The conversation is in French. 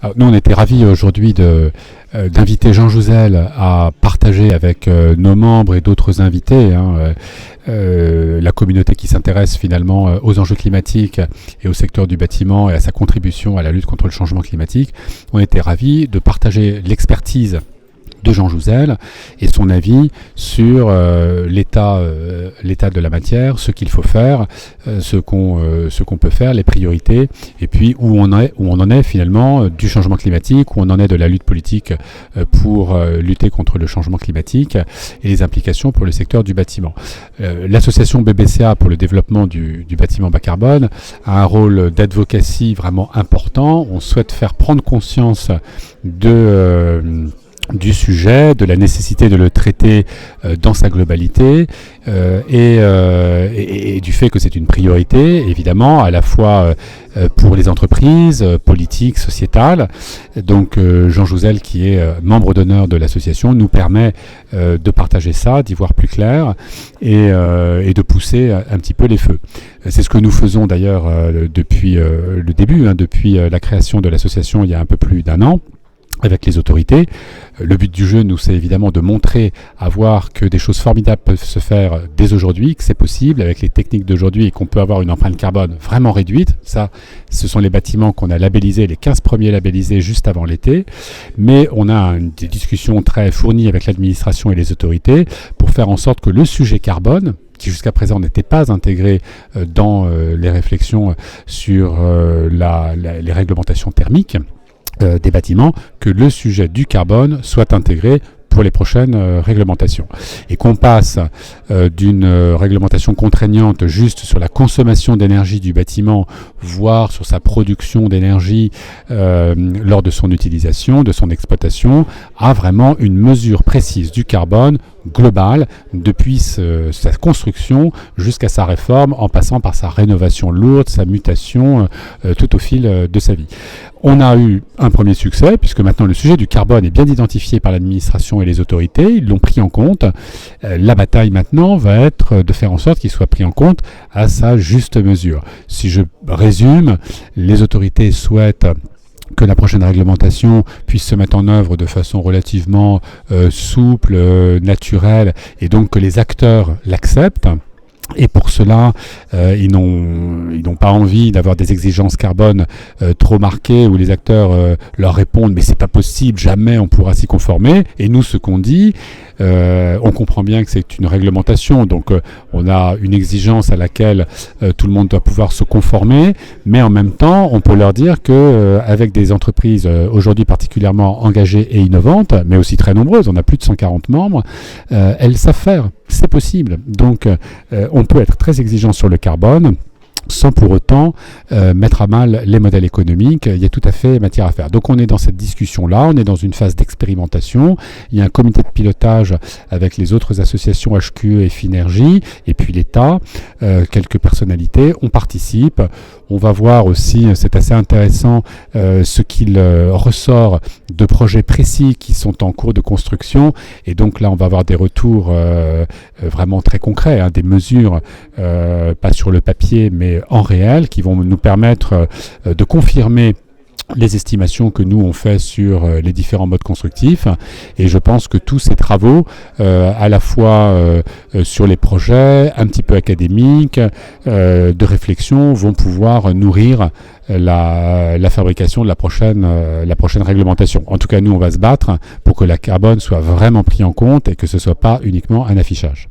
Alors, nous, on était ravis aujourd'hui d'inviter Jean Jouzel à partager avec nos membres et d'autres invités la communauté qui s'intéresse finalement aux enjeux climatiques et au secteur du bâtiment et à sa contribution à la lutte contre le changement climatique. On était ravis de partager l'expertise de Jean Jouzel et son avis sur l'état de la matière, ce qu'il faut faire, ce qu'on peut faire, les priorités, et puis où on en est finalement du changement climatique, où on en est de la lutte politique pour lutter contre le changement climatique et les implications pour le secteur du bâtiment. L'association BBCA pour le développement du bâtiment bas carbone a un rôle d'advocacy vraiment important. On souhaite faire prendre conscience du sujet, de la nécessité de le traiter dans sa globalité et du fait que c'est une priorité, évidemment, à la fois pour les entreprises, politiques, sociétales. Donc Jean Jouzel, qui est membre d'honneur de l'association, nous permet de partager ça, d'y voir plus clair et de pousser un petit peu les feux. C'est ce que nous faisons d'ailleurs depuis le début, depuis la création de l'association il y a un peu plus d'un an, avec les autorités. Le but du jeu, nous, c'est évidemment de montrer, à voir que des choses formidables peuvent se faire dès aujourd'hui, que c'est possible avec les techniques d'aujourd'hui et qu'on peut avoir une empreinte carbone vraiment réduite. Ça, ce sont les bâtiments qu'on a labellisés, les 15 premiers labellisés juste avant l'été. Mais on a des discussions très fournies avec l'administration et les autorités pour faire en sorte que le sujet carbone, qui jusqu'à présent n'était pas intégré dans les réflexions sur les réglementations thermiques, des bâtiments, que le sujet du carbone soit intégré pour les prochaines réglementations. Et qu'on passe d'une réglementation contraignante juste sur la consommation d'énergie du bâtiment, voire sur sa production d'énergie lors de son utilisation, de son exploitation, à vraiment une mesure précise du carbone globale depuis sa construction jusqu'à sa réforme, en passant par sa rénovation lourde, sa mutation tout au fil de sa vie. On a eu un premier succès, puisque maintenant le sujet du carbone est bien identifié par l'administration et les autorités, ils l'ont pris en compte. La bataille maintenant va être de faire en sorte qu'il soit pris en compte à sa juste mesure. Si je résume, les autorités souhaitent que la prochaine réglementation puisse se mettre en œuvre de façon relativement souple, naturelle, et donc que les acteurs l'acceptent. Et pour cela, ils n'ont pas envie d'avoir des exigences carbone trop marquées où les acteurs leur répondent « mais c'est pas possible, jamais on pourra s'y conformer ». Et nous, ce qu'on dit, on comprend bien que c'est une réglementation, donc on a une exigence à laquelle tout le monde doit pouvoir se conformer, mais en même temps, on peut leur dire que avec des entreprises aujourd'hui particulièrement engagées et innovantes, mais aussi très nombreuses, on a plus de 140 membres, elles savent faire. C'est possible. Donc, on peut être très exigeant sur le carbone sans pour autant mettre à mal les modèles économiques. Il y a tout à fait matière à faire. Donc on est dans cette discussion-là, on est dans une phase d'expérimentation. Il y a un comité de pilotage avec les autres associations HQE et Finergie, et puis l'État, quelques personnalités. On participe. On va voir aussi, c'est assez intéressant, ce qu'il ressort de projets précis qui sont en cours de construction. Et donc là, on va avoir des retours vraiment très concrets, des mesures, pas sur le papier, mais en réel, qui vont nous permettre de confirmer les estimations que nous on fait sur les différents modes constructifs. Et je pense que tous ces travaux, à la fois sur les projets, un petit peu académiques, de réflexion, vont pouvoir nourrir la fabrication de la prochaine réglementation. En tout cas, nous, on va se battre pour que la carbone soit vraiment pris en compte et que ce ne soit pas uniquement un affichage.